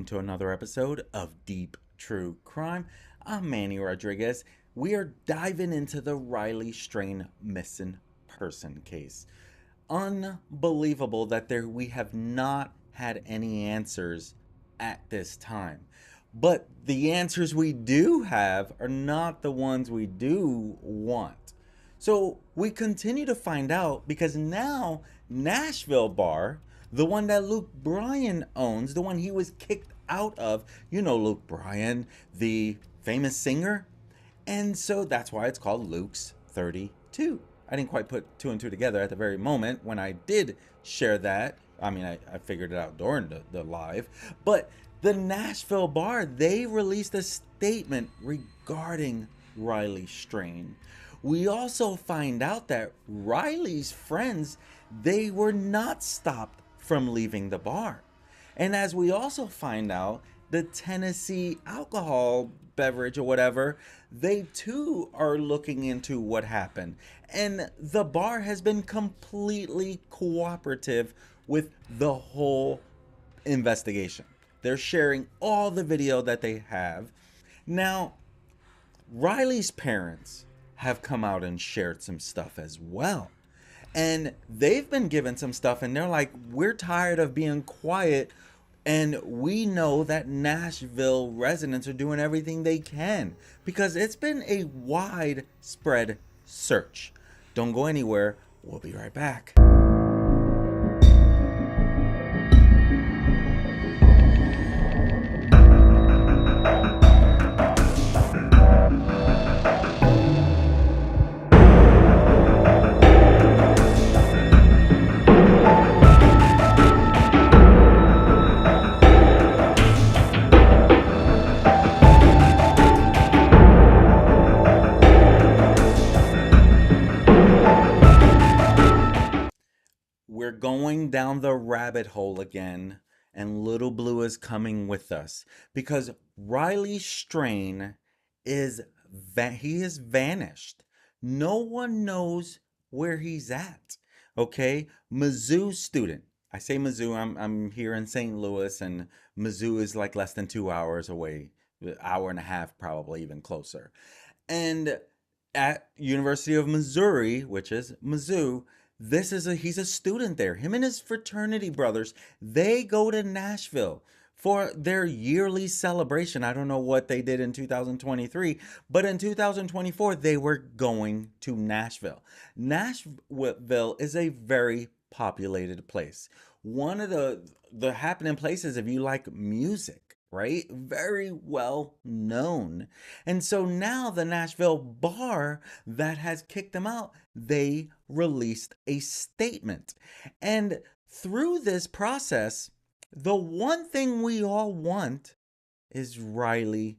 To another episode of Deep True Crime. I'm Manny Rodriguez. We are diving into the Riley Strain missing person case. Unbelievable that we have not had any answers at this time. But the answers we do have are not the ones we do want. So we continue to find out because now Nashville Bar, the one that Luke Bryan owns, the one he was kicked out of, you know Luke Bryan, the famous singer, and so that's why it's called Luke's 32. I didn't quite put two and two together at the very moment when I did share that. I figured it out during the live. But the Nashville Bar, they released a statement regarding Riley Strain. We also find out that Riley's friends, they were not stopped from leaving the bar. And as we also find out, the Tennessee alcohol beverage or whatever, they too are looking into what happened. And the bar has been completely cooperative with the whole investigation. They're sharing all the video that they have. Now, Riley's parents have come out and shared some stuff as well. And they've been given some stuff and they're like, we're tired of being quiet. And we know that Nashville residents are doing everything they can because it's been a widespread search. Don't go anywhere. We'll be right back. We're going down the rabbit hole again, and Little Blue is coming with us because Riley Strain he is vanished. No one knows where he's at. Okay, Mizzou student. I say Mizzou. I'm here in St. Louis, and Mizzou is like less than 2 hours away, hour and a half, probably even closer. And at University of Missouri, which is Mizzou, he's a student there. Him and his fraternity brothers, they go to Nashville for their yearly celebration. I don't know what they did in 2023, but in 2024 they were going to Nashville. Nashville is a very populated place. One of the happening places if you like music, right? Very well known. And so now the Nashville Bar that has kicked them out, they released a statement. And through this process, the one thing we all want is Riley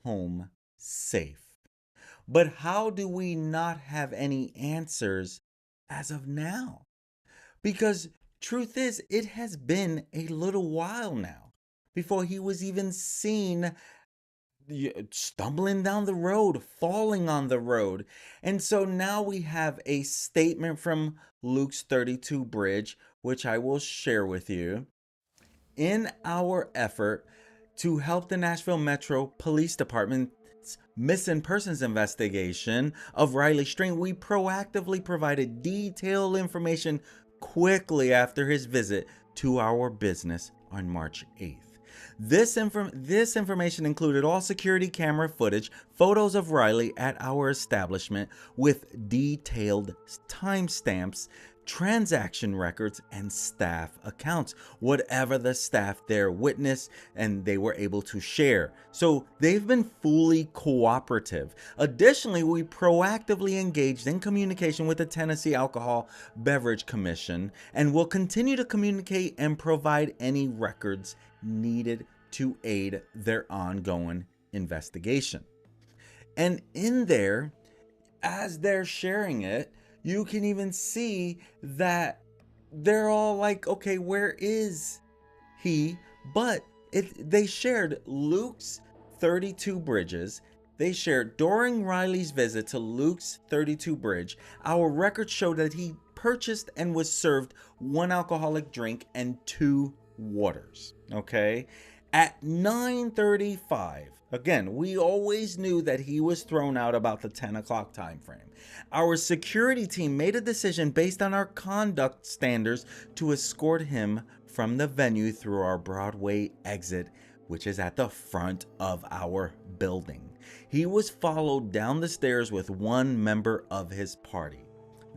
home safe. But how do we not have any answers as of now? Because truth is, it has been a little while now before he was even seen stumbling down the road, falling on the road. And so now we have a statement from Luke's 32 Bridge, which I will share with you. In our effort to help the Nashville Metro Police Department's missing persons investigation of Riley Strain, we proactively provided detailed information quickly after his visit to our business on March 8th. This information included all security camera footage, photos of Riley at our establishment with detailed timestamps, transaction records, and staff accounts, whatever the staff there witnessed and they were able to share. So they've been fully cooperative. Additionally, we proactively engaged in communication with the Tennessee Alcohol Beverage Commission and will continue to communicate and provide any records needed to aid their ongoing investigation. And in there, as they're sharing it, you can even see that they're all like, okay, where is he? But they shared Luke's 32 Bridges. They shared during Riley's visit to Luke's 32 Bridge, our records show that he purchased and was served one alcoholic drink and two waters. Okay. At 9:35, again, we always knew that he was thrown out about the 10 o'clock time frame. Our security team made a decision based on our conduct standards to escort him from the venue through our Broadway exit, which is at the front of our building. He was followed down the stairs with one member of his party.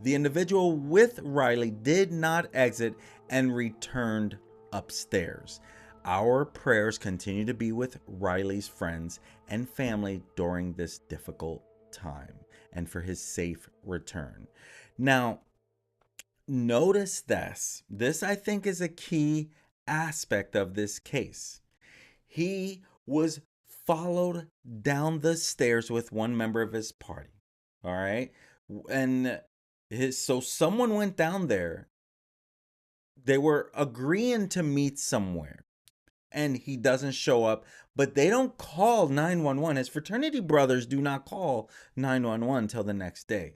The individual with Riley did not exit and returned upstairs. Our prayers continue to be with Riley's friends and family during this difficult time and for his safe return. Now, notice this. This, I think, is a key aspect of this case. He was followed down the stairs with one member of his party. All right. And so someone went down there. They were agreeing to meet somewhere. And he doesn't show up, but they don't call 911. His fraternity brothers do not call 911 till the next day.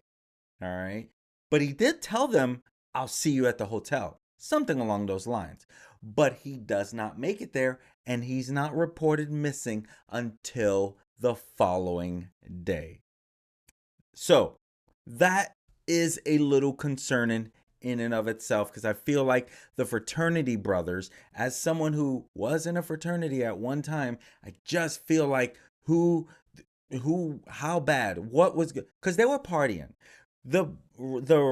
All right. But he did tell them, I'll see you at the hotel. Something along those lines. But he does not make it there, and he's not reported missing until the following day. So that is a little concerning in and of itself, because I feel like the fraternity brothers, as someone who was in a fraternity at one time, I just feel like how bad, what was good, because they were partying. The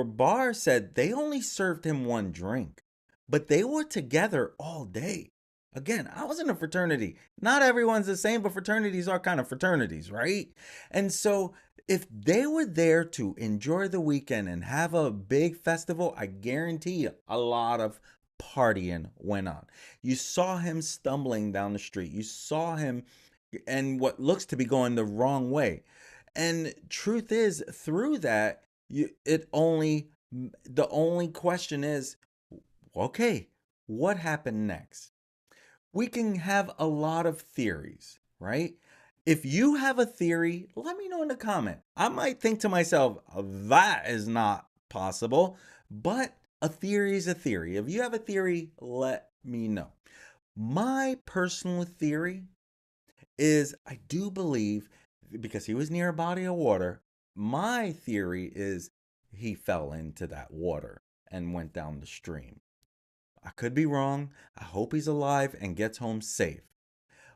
bar said they only served him one drink, but they were together all day. Again, I was in a fraternity. Not everyone's the same, but fraternities are kind of fraternities, right? And so if they were there to enjoy the weekend and have a big festival, I guarantee you a lot of partying went on. You saw him stumbling down the street. You saw him and what looks to be going the wrong way. And truth is, through that, the only question is, okay, what happened next? We can have a lot of theories, right? If you have a theory, let me know in the comment. I might think to myself, that is not possible, but a theory is a theory. If you have a theory, let me know. My personal theory is I do believe, because he was near a body of water, my theory is he fell into that water and went down the stream. I could be wrong. I hope he's alive and gets home safe.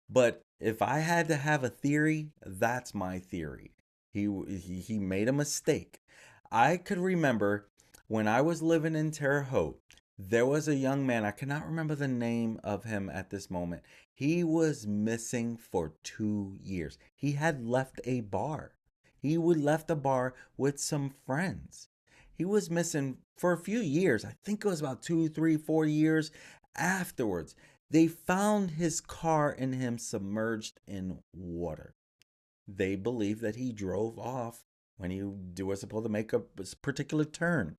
But if I had to have a theory, that's my theory. He made a mistake. I could remember when I was living in Terre Haute, there was a young man, I cannot remember the name of him at this moment. He was missing for 2 years. He had left a bar. He left a bar with some friends. He was missing for a few years. I think it was about 2, 3, 4 years afterwards. They found his car and him submerged in water. They believe that he drove off when he was supposed to make a particular turn.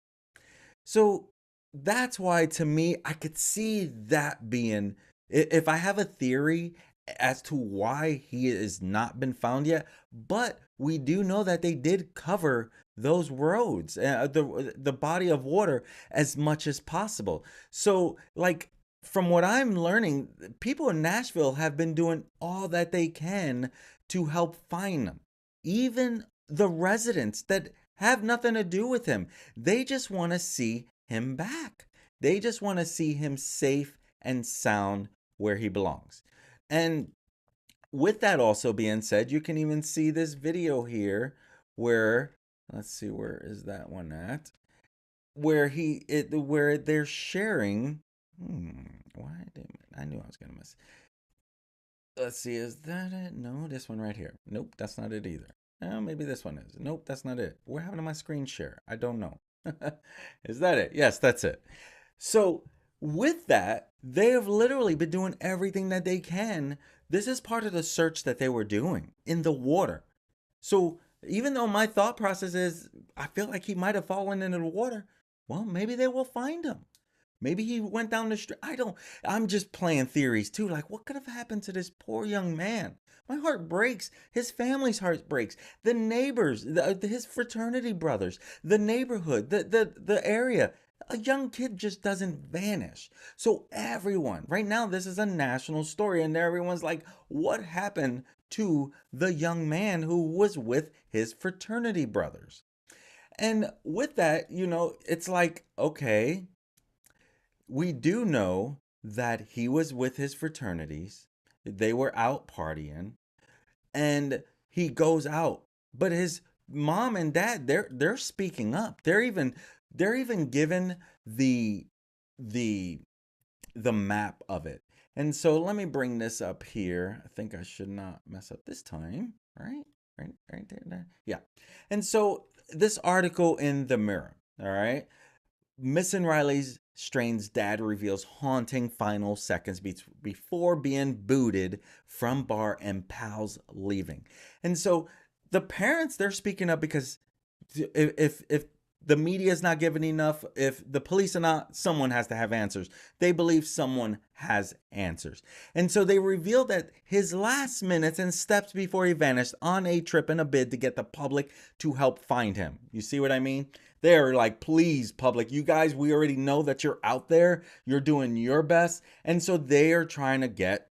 So that's why, to me, I could see that being, if I have a theory as to why he has not been found yet, but we do know that they did cover those roads, the body of water, as much as possible. So, like, from what I'm learning, people in Nashville have been doing all that they can to help find them. Even the residents that have nothing to do with him, they just want to see him back. They just want to see him safe and sound where he belongs. And with that also being said, you can even see this video here where, let's see, where is that one at? Where they're sharing. Why didn't I knew I was gonna miss? Let's see, is that it? No, this one right here. Nope, that's not it either. Maybe this one is. Nope, that's not it. What happened to my screen share? I don't know. Is that it? Yes, that's it. So with that, they have literally been doing everything that they can. This is part of the search that they were doing in the water. So even though my thought process is, I feel like he might have fallen into the water, well, maybe they will find him. Maybe he went down the street. I'm just playing theories too. Like, what could have happened to this poor young man? My heart breaks. His family's heart breaks. The neighbors, his fraternity brothers, the neighborhood, the area. A young kid just doesn't vanish. So everyone, right now, this is a national story, and everyone's like, what happened to the young man who was with his fraternity brothers? And with that, it's like, okay, we do know that he was with his fraternities. They were out partying, and he goes out. But his mom and dad, they're speaking up. They're even given the the the map of it. And so let me bring this up here. I think I should not mess up this time, right? Right there. Yeah. And so this article in the Mirror, all right? Missing Riley's Strain's dad reveals haunting final seconds before being booted from bar and pals leaving. And so the parents, they're speaking up because if the media is not giving enough, if the police are not, someone has to have answers. They believe someone has answers. And so they revealed that his last minutes and steps before he vanished on a trip in a bid to get the public to help find him. You see what I mean? They're like, please, public, you guys, we already know that you're out there. You're doing your best. And so they are trying to get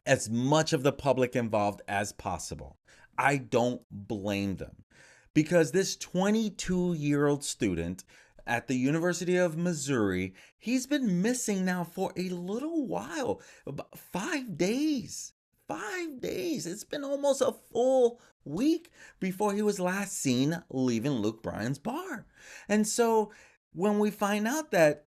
as much of the public involved as possible. I don't blame them, because this 22-year-old student at the University of Missouri, he's been missing now for a little while, about 5 days. 5 days. It's been almost a full week before he was last seen leaving Luke Bryan's bar. And so when we find out that,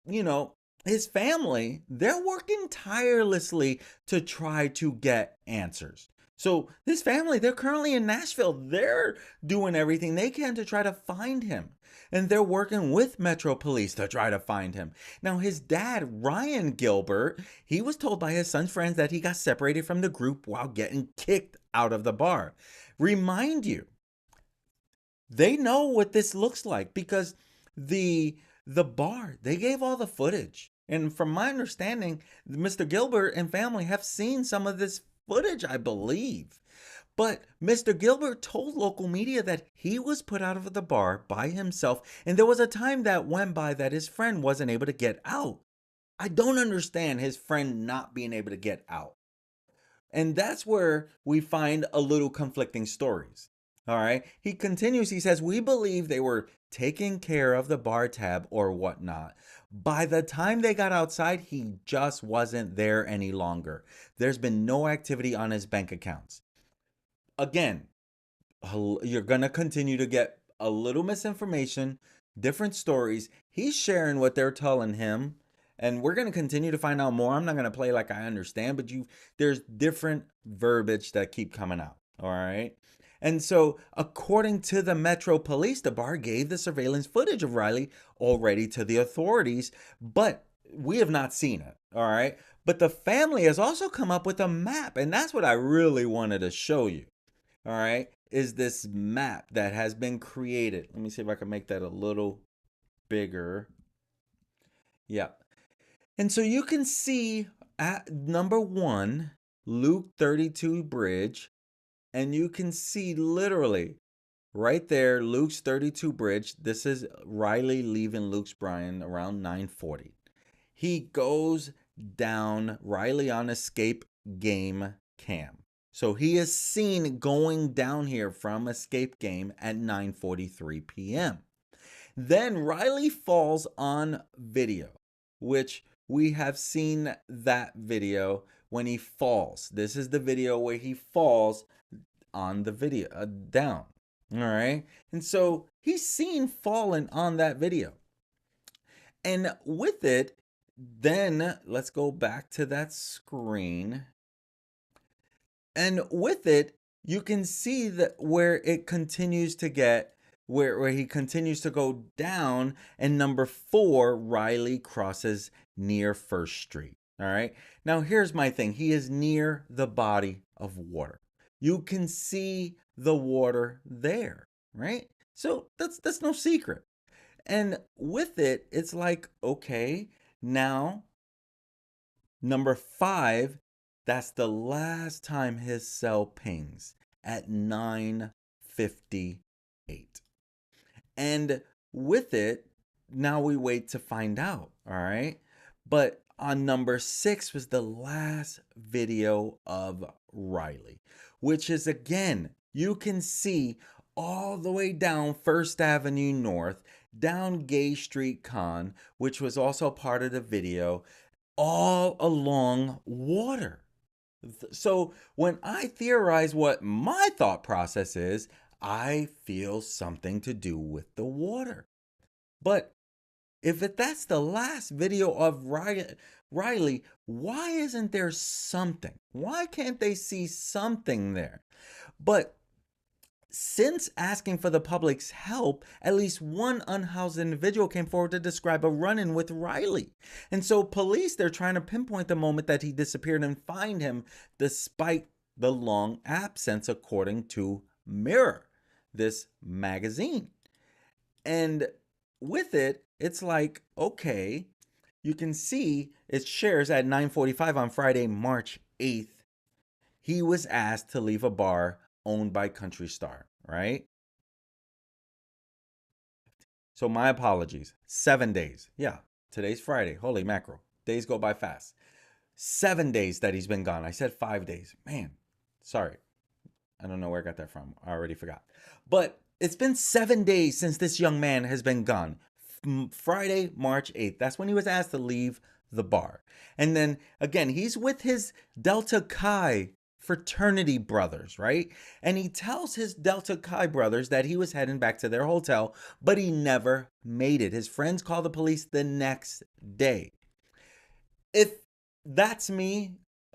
his family, they're working tirelessly to try to get answers. So this family, they're currently in Nashville. They're doing everything they can to try to find him. And they're working with Metro Police to try to find him. Now, his dad, Ryan Gilbert, he was told by his son's friends that he got separated from the group while getting kicked out of the bar. Remind you, they know what this looks like because the bar, they gave all the footage. And from my understanding, Mr. Gilbert and family have seen some of this footage, I believe. But Mr. Gilbert told local media that he was put out of the bar by himself, and there was a time that went by that his friend wasn't able to get out. I don't understand his friend not being able to get out. And that's where we find a little conflicting stories. All right. He continues, he says, we believe they were taking care of the bar tab or whatnot. By the time they got outside, he just wasn't there any longer. There's been no activity on his bank accounts. Again, you're going to continue to get a little misinformation, different stories. He's sharing what they're telling him. And we're going to continue to find out more. I'm not going to play like I understand, but there's different verbiage that keep coming out. All right. And so, according to the Metro Police, the bar gave the surveillance footage of Riley already to the authorities, but we have not seen it. All right. But the family has also come up with a map, and that's what I really wanted to show you. All right. Is this map that has been created. Let me see if I can make that a little bigger. Yeah. And so you can see at number 1, Luke 32 Bridge, and you can see literally right there, Luke's 32 Bridge. This is Riley leaving Luke's Bryan around 9:40. He goes down Riley on escape game cam. So he is seen going down here from escape game at 9:43 p.m. Then Riley falls on video, which we have seen that video when he falls. This is the video where he falls on the video, down. All right. And so he's seen falling on that video. And with it, then let's go back to that screen. And with it, you can see that where it continues to get, where he continues to go down. And number 4, Riley crosses near First Street. All right. Now, here's my thing. He is near the body of water. You can see the water there, right? So that's no secret. And with it, it's like, okay, now number 5, that's the last time his cell pings at 9:58. And with it, now we wait to find out, all right? But on number 6 was the last video of Riley, which is, again, you can see all the way down First Avenue North, down Gay Street Con, which was also part of the video, all along water. So when I theorize what my thought process is, I feel something to do with the water. But if that's the last video of Riley, why isn't there something? Why can't they see something there? But since asking for the public's help, at least one unhoused individual came forward to describe a run-in with Riley. And so police, they're trying to pinpoint the moment that he disappeared and find him despite the long absence, according to Mirror, this magazine. And with it, it's like, okay, you can see it shares at 9:45 on Friday, March 8th. He was asked to leave a bar owned by Country Star, right? So my apologies. 7 days. Yeah, today's Friday. Holy mackerel. Days go by fast. 7 days that he's been gone. I said 5 days. Man, sorry. I don't know where I got that from. I already forgot. But it's been 7 days since this young man has been gone. Friday, March 8th. That's when he was asked to leave the bar. And then, again, he's with his Delta Chi fraternity brothers, right? And he tells his Delta Chi brothers that he was heading back to their hotel, but he never made it. His friends called the police the next day. If that's me,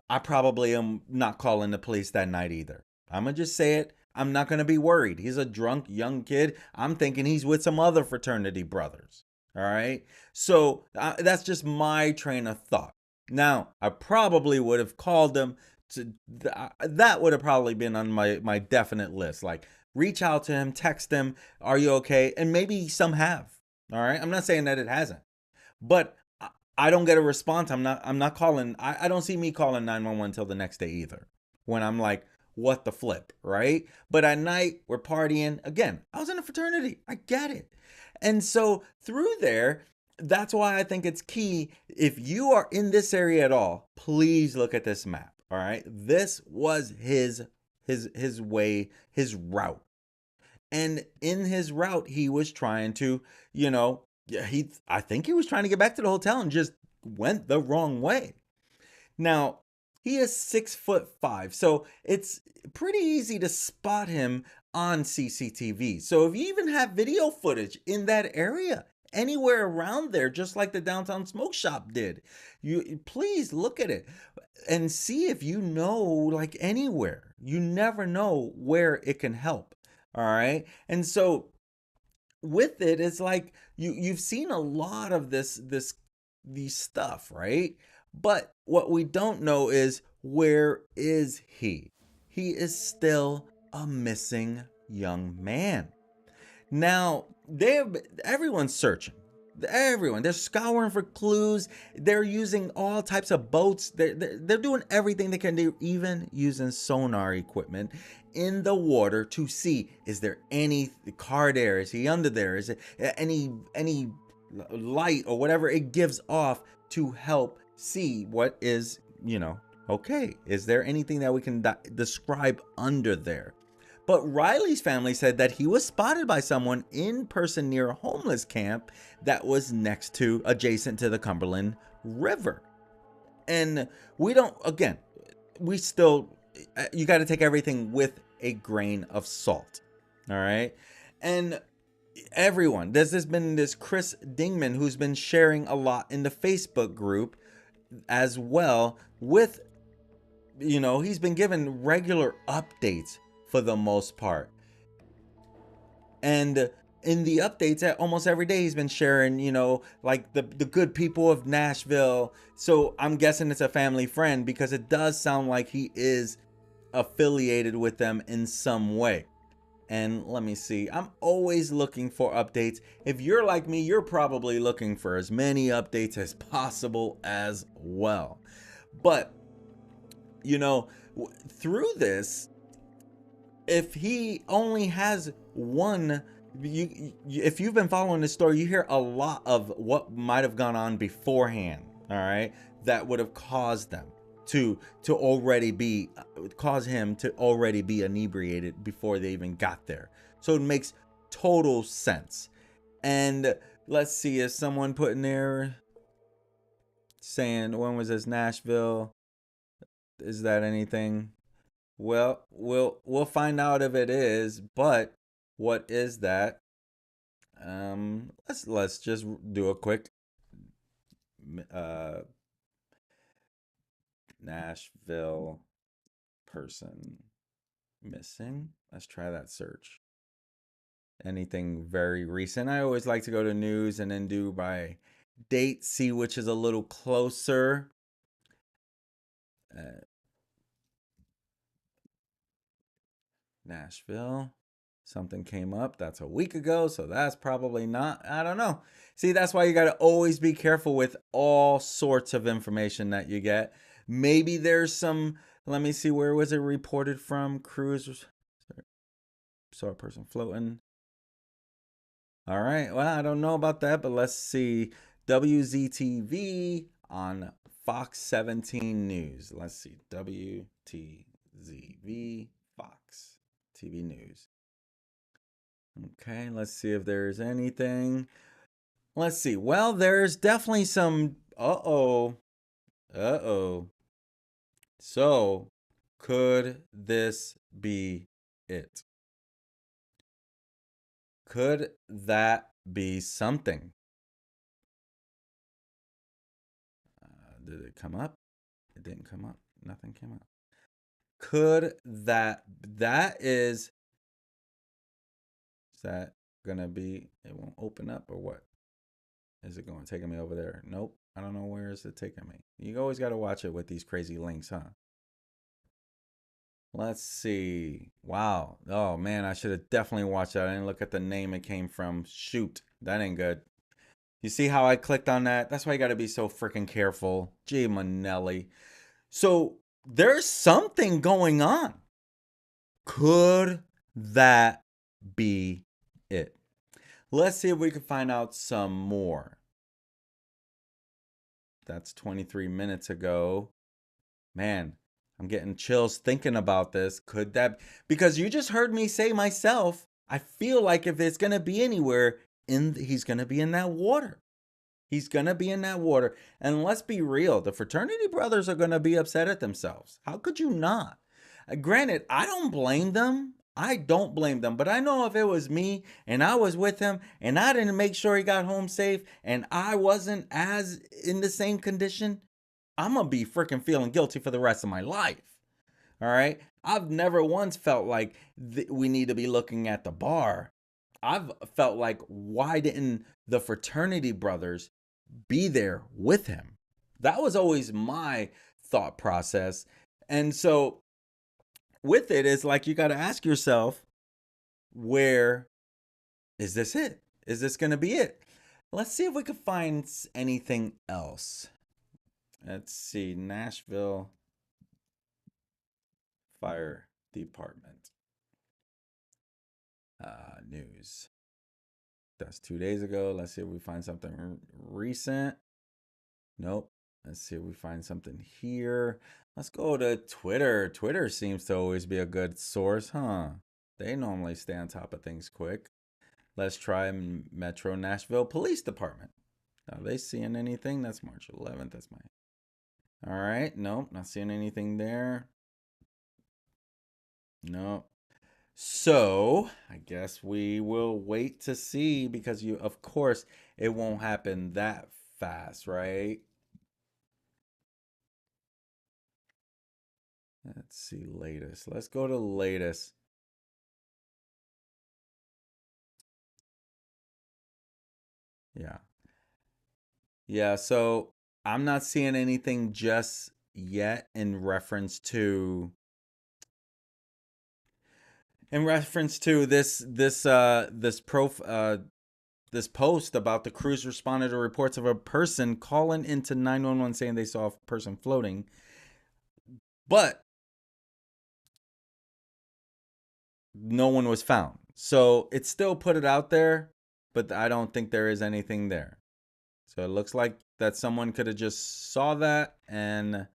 I probably am not calling the police that night either. I'm going to just say it. I'm not going to be worried. He's a drunk young kid. I'm thinking he's with some other fraternity brothers. All right. So that's just my train of thought. Now, I probably would have called them. That would have probably been on my definite list. Like, reach out to him, text him, are you okay? And maybe some have. All right. I'm not saying that it hasn't. But I don't get a response. I'm not calling. I don't see me calling 911 until the next day either. When I'm like, what the flip, right? But at night, we're partying. Again, I was in a fraternity. I get it. And so through there, that's why I think it's key. If you are in this area at all, please look at this map. All right. This was his way, his route. And in his route, he was trying to, I think he was trying to get back to the hotel and just went the wrong way. Now, he is 6'5", so it's pretty easy to spot him on CCTV. So if you even have video footage in that area, anywhere around there, just like the Downtown Smoke Shop did, you please look at it and see if you know, like, anywhere. You never know where it can help. All right. And so with it, it's like you've seen a lot of these stuff, right? But what we don't know is, where is he? He is still a missing young man. Now, everyone's searching. They're scouring for clues. They're using all types of boats. They're doing everything they can do, even using sonar equipment in the water to see, is there any car there? Is he under there? Is it any light or whatever it gives off to help see what is, okay, is there anything that we can describe under there? But Riley's family said that he was spotted by someone in person near a homeless camp that was adjacent to the Cumberland River. And you got to take everything with a grain of salt. All right. And there's been this Chris Dingman who's been sharing a lot in the Facebook group as well with, he's been given regular updates for the most part. And in the updates, almost every day he's been sharing, like the good people of Nashville. So I'm guessing it's a family friend, because it does sound like he is affiliated with them in some way. And let me see, I'm always looking for updates. If you're like me, you're probably looking for as many updates as possible as well. But, through this, if he only has one if you've been following this story, you hear a lot of what might have gone on beforehand. All right, that would have caused them to already be cause him to already be inebriated before they even got there. So it makes total sense. And let's see, is someone put in there saying, when was this, Nashville? Is that anything? Well, we'll find out if it is, but what is that? Let's just do a quick uh Nashville person missing. Let's try that search. Anything very recent. I always like to go to news and then do by date, see which is a little closer. Nashville. Something came up. That's a week ago, so that's probably not. I don't know. See, that's why you got to always be careful with all sorts of information that you get. Maybe there's some. Let me see. Where was it reported from? Cruise. Saw a person floating. All right. Well, I don't know about that, but let's see. WZTV on Fox 17 News. Let's see. WTZV Fox TV News. Okay, let's see if there's anything. Let's see. Well, there's definitely some. Uh-oh. Uh-oh. So, could this be it? Could that be something? Did it come up? It didn't come up. Nothing came up. Could that is that gonna be, it won't open up or what? Is it going to take me over there? Nope. I don't know where is it taking me. You always got to watch it with these crazy links, huh? Let's see. Wow. Oh man, I should have definitely watched that. I didn't look at the name it came from. Shoot, that ain't good. You see how I clicked on that? That's why you got to be so freaking careful. Gee, Manelli. So there's something going on. Could that be it? Let's see if we can find out some more. That's 23 minutes ago. Man, I'm getting chills thinking about this. Could that, because you just heard me say myself, I feel like if it's going to be anywhere, he's going to be in that water. He's going to be in that water. And let's be real, the fraternity brothers are going to be upset at themselves. How could you not? Granted, I don't blame them. I don't blame them. But I know if it was me and I was with him and I didn't make sure he got home safe and I wasn't as in the same condition, I'm going to be freaking feeling guilty for the rest of my life. All right. I've never once felt like we need to be looking at the bar. I've felt like, why didn't the fraternity brothers be there with him? That was always my thought process. And so with it, it's like you got to ask yourself, where is this it? Is this going to be it? Let's see if we can find anything else. Let's see. Nashville Fire Department news. That's 2 days ago. Let's see if we find something recent. Nope. Let's see if we find something here. Let's go to Twitter. Twitter seems to always be a good source, huh? They normally stay on top of things quick. Let's try Metro Nashville Police Department. Are they seeing anything? That's March 11th. That's my... All right. Nope. Not seeing anything there. Nope. So I guess we will wait to see, because of course, it won't happen that fast, right? Let's see, latest. Let's go to latest. Yeah. Yeah, so I'm not seeing anything just yet in reference to this post about the crews responded to reports of a person calling into 911 saying they saw a person floating. But no one was found. So it still put it out there, but I don't think there is anything there. So it looks like that someone could have just saw that and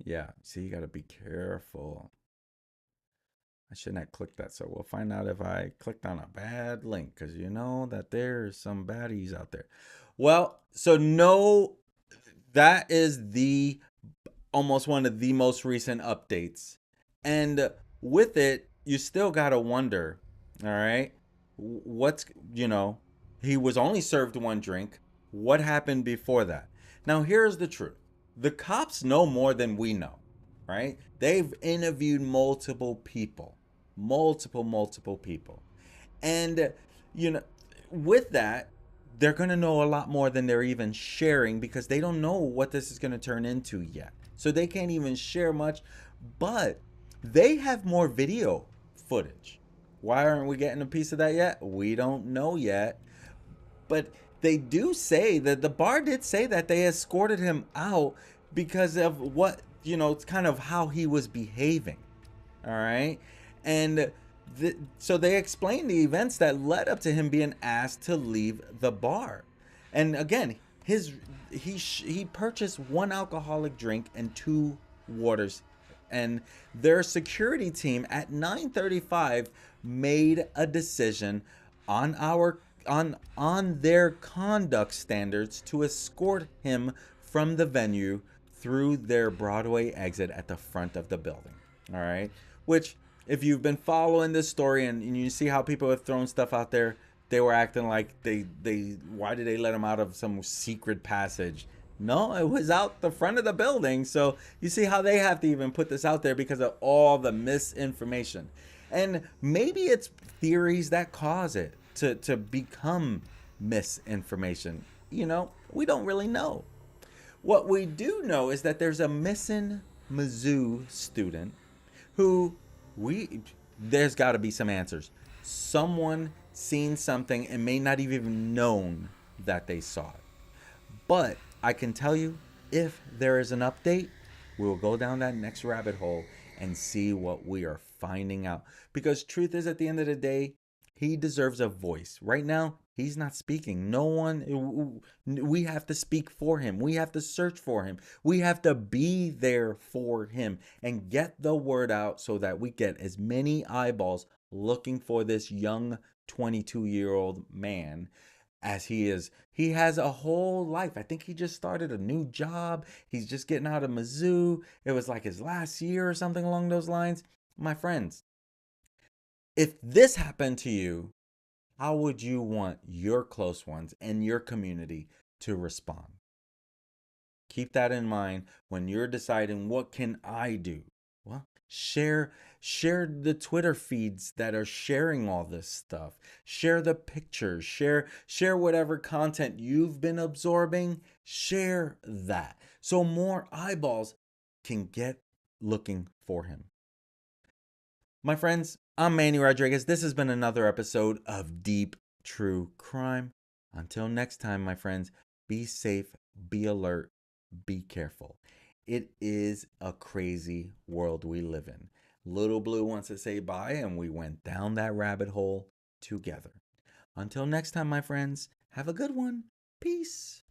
yeah, see, you got to be careful. I shouldn't have clicked that. So we'll find out if I clicked on a bad link because you know that there's some baddies out there. Well, so no, that is the almost one of the most recent updates. And with it, you still got to wonder, all right, what's, you know, he was only served one drink. What happened before that? Now, here's the truth, the cops know more than we know, right? They've interviewed multiple people. And, you know, with that, they're going to know a lot more than they're even sharing because they don't know what this is going to turn into yet. So they can't even share much, but they have more video footage. Why aren't we getting a piece of that yet? We don't know yet. But they do say that the bar did say that they escorted him out because of what, you know, it's kind of how he was behaving. All right. And so they explained the events that led up to him being asked to leave the bar. And again, he purchased one alcoholic drink and two waters. And their security team at 9:35 made a decision on our on their conduct standards to escort him from the venue through their Broadway exit at the front of the building. All right. Which, if you've been following this story and you see how people have thrown stuff out there, they were acting like they why did they let him out of some secret passage? No, it was out the front of the building. So you see how they have to even put this out there because of all the misinformation. And maybe it's theories that cause it to become misinformation. You know, we don't really know. What we do know is that there's a missing Mizzou student who we there's got to be some answers. Someone seen something and may not even known that they saw it. But I can tell you, if there is an update, we will go down that next rabbit hole and see what we are finding out. Because truth is, at the end of the day, he deserves a voice. Right now, he's not speaking. No one, we have to speak for him. We have to search for him. We have to be there for him and get the word out so that we get as many eyeballs looking for this young 22-year-old man as he is. He has a whole life. I think he just started a new job. He's just getting out of Mizzou. It was like his last year or something along those lines. My friends, if this happened to you, how would you want your close ones and your community to respond? Keep that in mind when you're deciding what can I do. Well, share the Twitter feeds that are sharing all this stuff. Share the pictures, share whatever content you've been absorbing, share that so more eyeballs can get looking for him. My friends, I'm Manny Rodriguez. This has been another episode of Deep True Crime. Until next time, my friends, be safe, be alert, be careful. It is a crazy world we live in. Little Blue wants to say bye, and we went down that rabbit hole together. Until next time, my friends, have a good one. Peace.